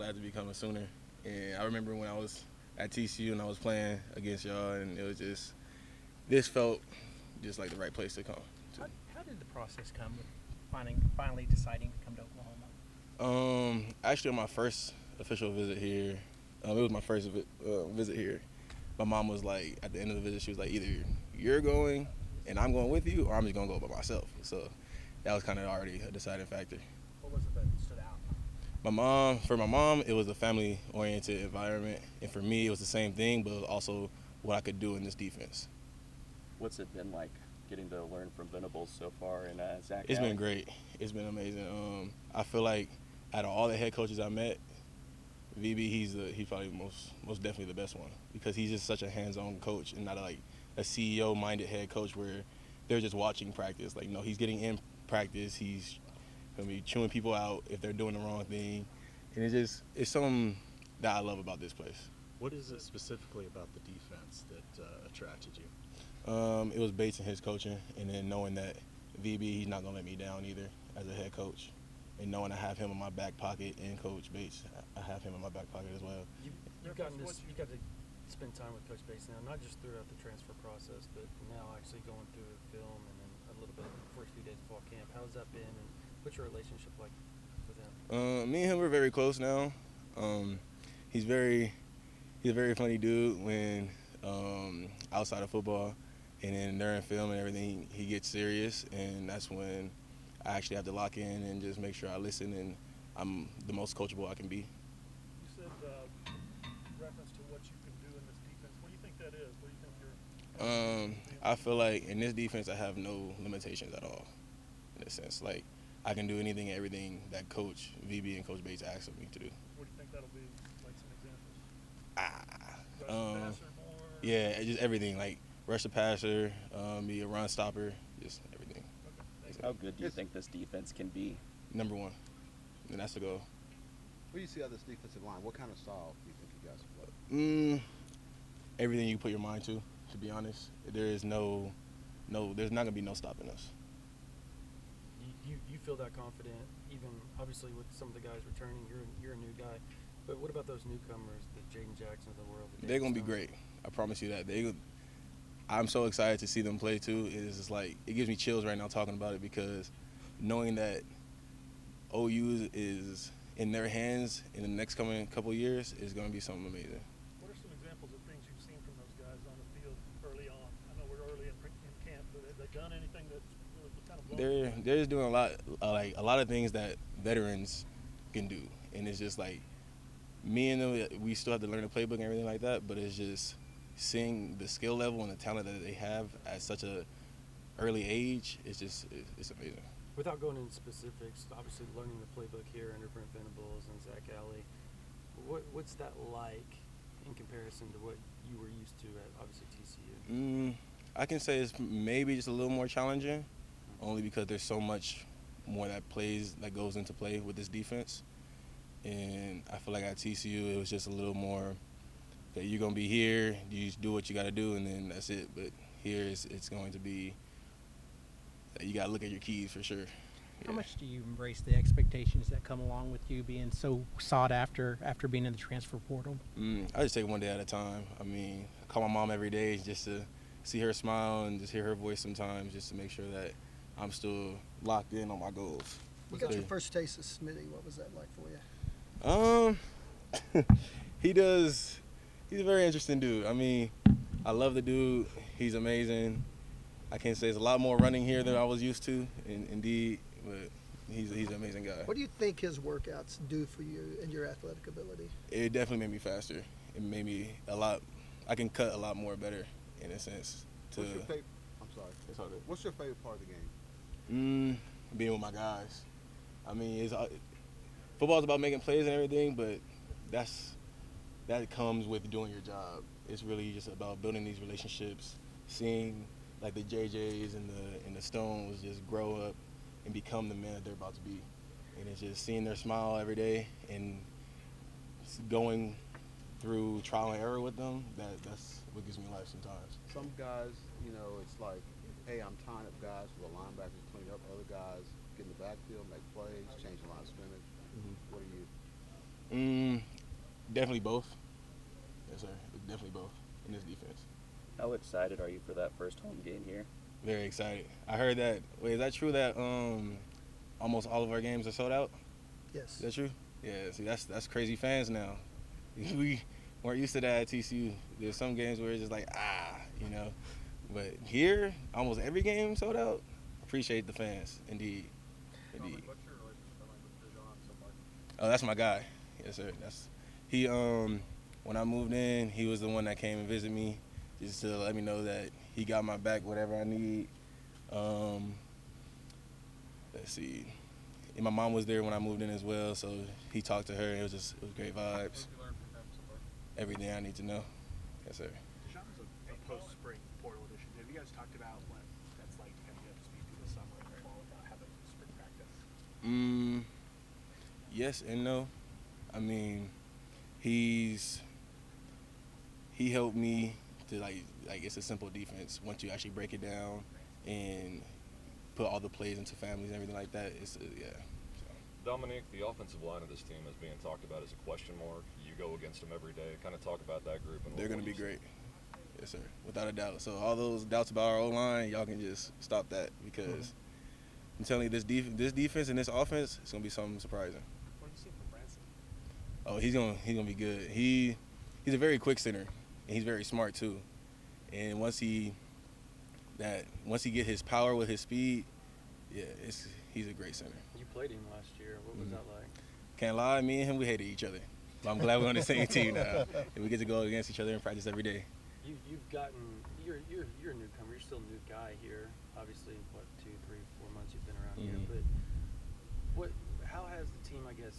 glad to become a Sooner. And I remember when I was at TCU and I was playing against y'all, and it was just this felt just like the right place to come to. How did the process come with finally deciding to come to Oklahoma? Actually, on my first official visit here, it was my first visit here. My mom was like, at the end of the visit, she was like, either you're going and I'm going with you, or I'm just gonna go by myself. So that was kind of already a deciding factor. What was it that stood out? For my mom, it was a family-oriented environment, and for me, it was the same thing, but also what I could do in this defense. What's it been like getting to learn from Venables so far and Zach? It's been great. It's been amazing. I feel like out of all the head coaches I met, VB, he's probably most definitely the best one, because he's just such a hands-on coach and not like a CEO-minded head coach where they're just watching practice. Like, no, he's getting in practice. He's gonna be chewing people out if they're doing the wrong thing, and it's something that I love about this place. What is it specifically about the defense that attracted you? It was Bates and his coaching, and then knowing that VB, he's not gonna let me down either as a head coach, and knowing I have him in my back pocket, and Coach Bates, I have him in my back pocket as well. You got to spend time with Coach Bates now, not just throughout the transfer process, but now actually going through the film and then a little bit the first few days of fall camp. How's that been, and what's your relationship like with him? Me and him, we're very close now. He's a very funny dude when outside of football, and then during film and everything, he gets serious, and that's when I actually have to lock in and just make sure I listen, and I'm the most coachable I can be. You said reference to what you can do in this defense. What do you think that is? What do you think you're? I feel like in this defense I have no limitations at all, in a sense. Like, I can do anything and everything that Coach VB and Coach Bates asked of me to do. What do you think that'll be? Like some examples. Passer more? Yeah, just everything. Like rush the passer, be a run stopper, just everything. Okay. How good do you think this defense can be? Number one, and that's the goal. What do you see out of this defensive line? What kind of style do you think you guys play? Everything you put your mind to be honest. There's not gonna be no stopping us. You feel that confident, even obviously with some of the guys returning. You're a new guy, but what about those newcomers, the Jaden Jackson of the world? They're gonna be great. I promise you that. I'm so excited to see them play too. It's just like, it gives me chills right now talking about it, because knowing that OU is in their hands in the next coming couple of years is going to be something amazing. What are some examples of things you've seen from those guys on the field early on? I know we're early in camp, but have they done anything that's really kind of blown? They're just doing a lot of things that veterans can do, and it's just like me and them. We still have to learn the playbook and everything like that, but it's just seeing the skill level and the talent that they have at such a early age. It's amazing. Without going into specifics, obviously learning the playbook here under Brent Venables and Zach Alley, what's that like in comparison to what you were used to at obviously TCU? I can say it's maybe just a little more challenging, only because there's so much more that goes into play with this defense. And I feel like at TCU it was just a little more that you're going to be here, you just do what you got to do, and then that's it. But here it's going to be that you got to look at your keys for sure. Yeah. How much do you embrace the expectations that come along with you being so sought after being in the transfer portal? I just take it one day at a time. I mean, I call my mom every day just to see her smile and just hear her voice sometimes, just to make sure that I'm still locked in on my goals. You got your first taste of Smitty. What was that like for you? He's a very interesting dude. I mean, I love the dude. He's amazing. I can't say it's a lot more running here than I was used to, indeed, but he's an amazing guy. What do you think his workouts do for you and your athletic ability? It definitely made me faster. It made me I can cut a lot more better, in a sense. What's your favorite? I'm sorry. It's all good. What's your favorite part of the game? Being with my guys. I mean, football's about making plays and everything, but that comes with doing your job. It's really just about building these relationships, seeing like the JJs and the Stones just grow up and become the men that they're about to be. And it's just seeing their smile every day and going through trial and error with them, that's what gives me life sometimes. Some guys, it's like, hey, I'm tying up guys for the linebackers clean up. Other guys get in the backfield, make plays, change the line of scrimmage. What are you? Mm, definitely both. Yes, sir. Definitely both in this defense. How excited are you for that first home game here? Very excited. I heard that. Wait, is that true that almost all of our games are sold out? Yes. Is that true? Yeah. See, that's crazy fans now. We weren't used to that at TCU. There's some games where it's just like you know. But here, almost every game sold out. Appreciate the fans, indeed. Indeed. What's your relationship like with Dijon so far? Oh, that's my guy. Yes, sir. That's he. When I moved in, he was the one that came and visited me, just to let me know that he got my back, whatever I need. Let's see. And my mom was there when I moved in as well, so he talked to her. It was great vibes. What have you learned from him so far? Everything I need to know. Yes, sir. Dijon is a post-spring portal edition. Have you guys talked about what that's like to kind of get up to speed through the summer and fall without having spring practice? Yes and no. I mean, he helped me to like it's a simple defense. Once you actually break it down and put all the plays into families and everything like that, it's yeah. So. Dominic, the offensive line of this team is being talked about as a question mark. You go against them every day. Kind of talk about that group. And They're going to be great. Yes, sir. Without a doubt. So all those doubts about our O-line, y'all can just stop that because I'm telling you, this defense and this offense is going to be something surprising. What have you seen from Branson? Oh, he's gonna be good. He's a very quick center, and he's very smart too. And once he get his power with his speed, yeah, he's a great center. You played him last year. What was that like? Can't lie, me and him, we hated each other. But I'm glad we're on the same team now, and we get to go against each other in practice every day. You've gotten you're a newcomer. You're still a new guy here. Obviously, what 2, 3, 4 months you've been around here. But how has the team, I guess,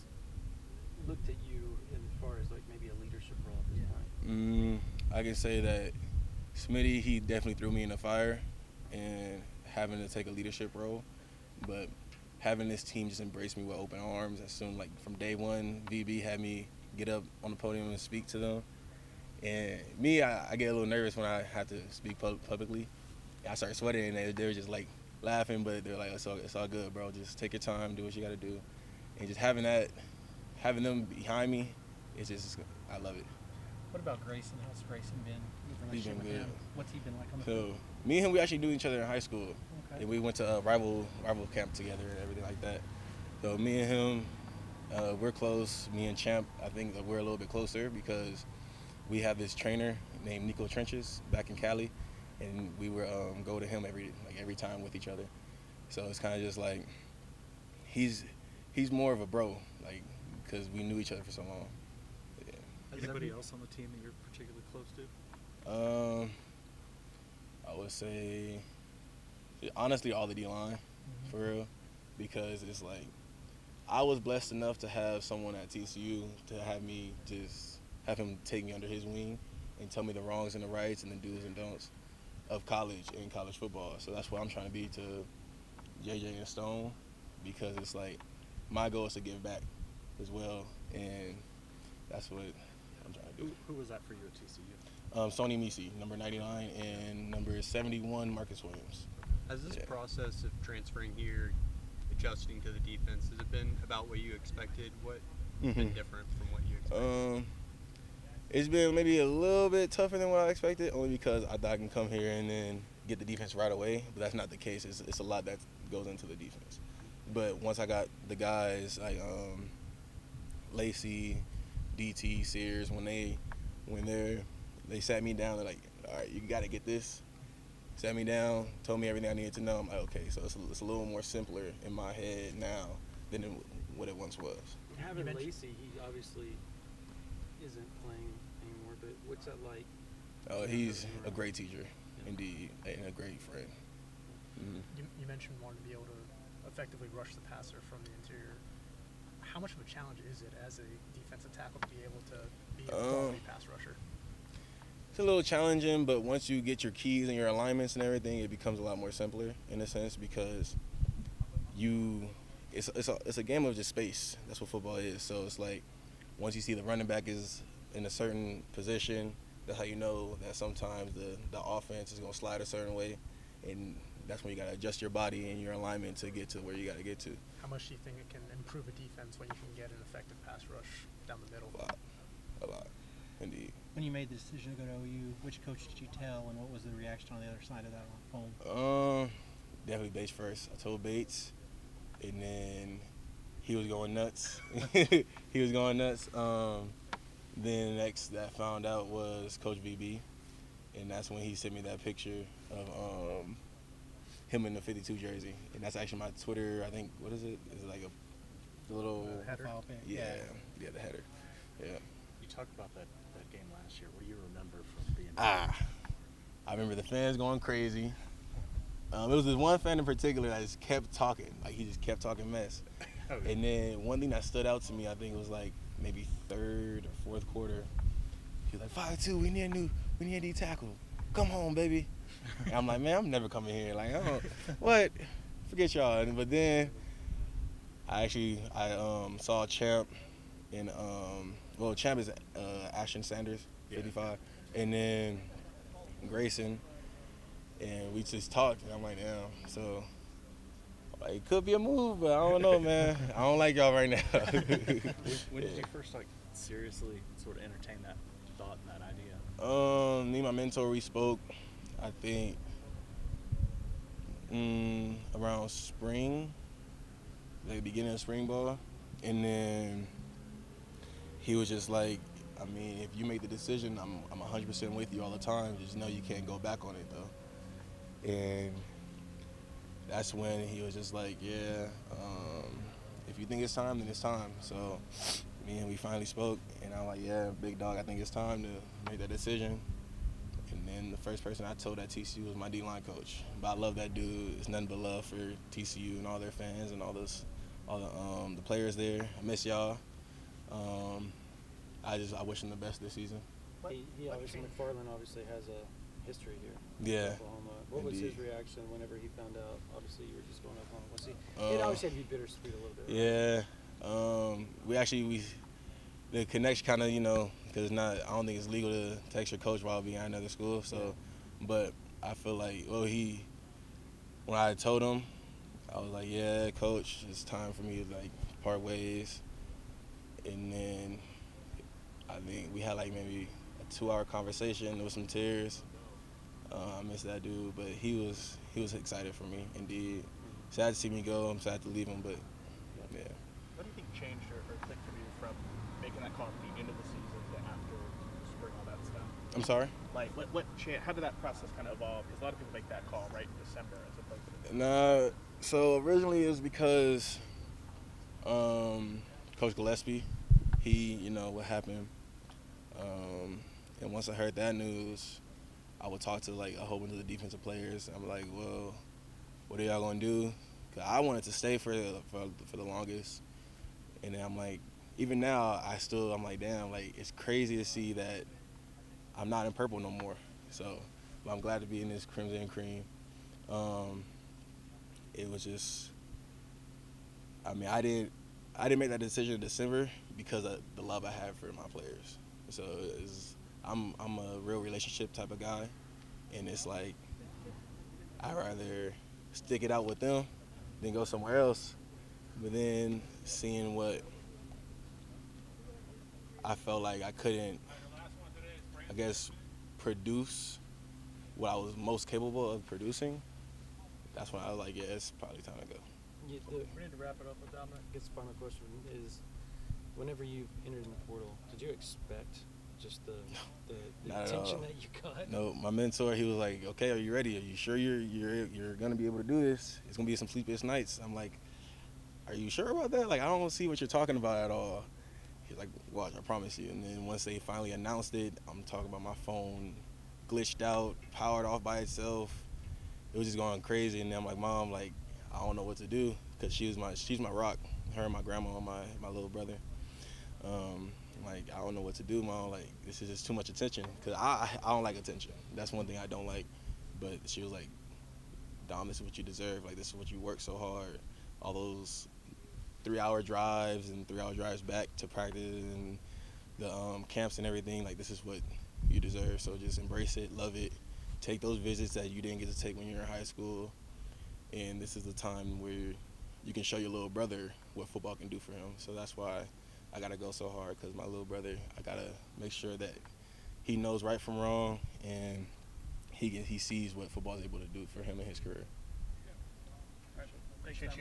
looked at you as far as like maybe a leadership role at this point? I can say that Smitty, he definitely threw me in the fire and having to take a leadership role. But having this team just embrace me with open arms as soon, like from day one, VB had me get up on the podium and speak to them. And me, I get a little nervous when I have to speak publicly. I start sweating and they were just like laughing, but they're like, it's all good, bro. Just take your time, do what you got to do. And just having them behind me, it's just, I love it. What about Grayson? How's Grayson been? Your He's been relationship with good. him? What's he been like on the So field? me and him, we actually knew each other in high school. Okay. And we went to a rival camp together and everything like that. So me and him, we're close. Me and Champ, I think that we're a little bit closer because we have this trainer named Nico Trenches back in Cali, and we were go to him every time with each other. So it's kind of just like he's more of a bro, like because we knew each other for so long. Yeah. Anybody else on the team that you're particularly close to? I would say honestly all the D-line, for real, because it's like I was blessed enough to have someone at TCU to have him take me under his wing and tell me the wrongs and the rights and the do's and don'ts of college and college football. So that's what I'm trying to be to JJ and Stone, because it's like my goal is to give back as well, and that's what I'm trying to do. Who was that for you at TCU? Sony Misi, number 99, and number 71, Marcus Williams. Has this Yeah. process of transferring here, adjusting to the defense, has it been about what you expected? What has been different from what you expected? It's been maybe a little bit tougher than what I expected, only because I thought I can come here and then get the defense right away, but that's not the case. It's a lot that goes into the defense. But once I got the guys like Lacey, DT, Sears, when they sat me down, they're like, all right, you got to get this. Sat me down, told me everything I needed to know. I'm like, okay, so it's a little more simpler in my head now than what it once was. Having Lacey, he obviously isn't playing anymore, but what's that like? Oh, he's a great teacher, indeed, and a great friend. You mentioned wanting to be able to effectively rush the passer from the interior. How much of a challenge is it as a defensive tackle to be able to be a quality pass rusher? It's a little challenging, but once you get your keys and your alignments and everything, it becomes a lot more simpler in a sense, because it's a game of just space. That's what football is. So it's like once you see the running back is in a certain position, that's how you know that sometimes the offense is going to slide a certain way, and that's when you got to adjust your body and your alignment to get to where you got to get to. How much do you think it can improve a defense when you can get an effective pass rush down the middle? A lot, indeed. When you made the decision to go to OU, which coach did you tell, and what was the reaction on the other side of that phone? Definitely Bates first. I told Bates, and then he was going nuts. He was going nuts. Then next that I found out was Coach VB, and that's when he sent me that picture of him in the 52 jersey, and that's actually my Twitter. I think what is it? Is it like a little header? Yeah, the header. Yeah. You talked about that game last year. What do you remember from being I remember the fans going crazy. It was this one fan in particular that just kept talking. Like, he just kept talking mess. Okay. And then one thing that stood out to me, I think it was like maybe third or fourth quarter. He was like, 5-2, we need a D tackle. Come home, baby. And I'm like, man, I'm never coming here. Like, oh, what? Forget y'all. But then I saw Champ and Champ is Ashton Sanders, 55, and then Grayson, and we just talked, and I'm like, damn. So like, it could be a move, but I don't know, man. I don't like y'all right now. When did you first seriously sort of entertain that thought and that idea? Me and my mentor, we spoke, I think, around spring, like the beginning of spring ball, and then he was just like, I mean, if you make the decision, I'm 100% with you all the time. Just know you can't go back on it, though. And that's when he was just like, yeah, if you think it's time, then it's time. So me and we finally spoke, and I'm like, yeah, big dog, I think it's time to make that decision. And then the first person I told at TCU was my D-line coach. But I love that dude. It's nothing but love for TCU and all their fans and all the players there. I miss y'all. I wish him the best this season. He obviously, McFarland obviously has a history here. Yeah. In Oklahoma. What was his reaction whenever he found out? Obviously, you were just going to Oklahoma. Was he? It obviously had to be bittersweet a little bit. Right? Yeah. The connection kind of, because I don't think it's legal to text your coach while being at another school. So, but I feel like, when I told him, I was like, yeah, coach, it's time for me to part ways. And then I think we had maybe a 2-hour conversation. There was some tears. I miss that dude, but he was excited for me, indeed. Sad to see me go. I'm sad to leave him, but yeah. What do you think changed or clicked for you from making that call at the end of the season to after spring, all that stuff? I'm sorry? How did that process kind of evolve? Because a lot of people make that call right in December as opposed to... Nah, so originally it was because Coach Gillespie, what happened. And once I heard that news, I would talk to a whole bunch of the defensive players. I'm like, well, what are y'all gonna do? 'Cause I wanted to stay for the longest, and then I'm like, even now I'm like, damn, it's crazy to see that I'm not in purple no more. So, but I'm glad to be in this crimson and cream. It was just, I didn't make that decision in December because of the love I have for my players. So I'm a real relationship type of guy, and it's like I'd rather stick it out with them than go somewhere else. But then seeing what I felt like I couldn't, produce what I was most capable of producing, that's when I was like, yeah, it's probably time to go. We need to wrap it up with Dominic. I guess the final question is, whenever you entered in the portal, did you expect just the attention that you got? No, my mentor, he was like, okay, are you ready? Are you sure you're gonna be able to do this? It's gonna be some sleepless nights. I'm like, are you sure about that? I don't see what you're talking about at all. He's like, watch, I promise you. And then once they finally announced it, I'm talking about my phone glitched out, powered off by itself. It was just going crazy. And then I'm like, Mom, I don't know what to do, because she's my rock. Her and my grandma and my little brother. I don't know what to do, Mom. This is just too much attention, because I don't like attention. That's one thing I don't like. But she was like, Dom, this is what you deserve. This is what you work so hard. All those 3-hour drives and 3-hour drives back to practice and the camps and everything. This is what you deserve. So just embrace it, love it. Take those visits that you didn't get to take when you were in high school. and this is the time where you can show your little brother what football can do for him. So that's why I got to go so hard, because my little brother, I got to make sure that he knows right from wrong, and he sees what football is able to do for him in his career. Appreciate you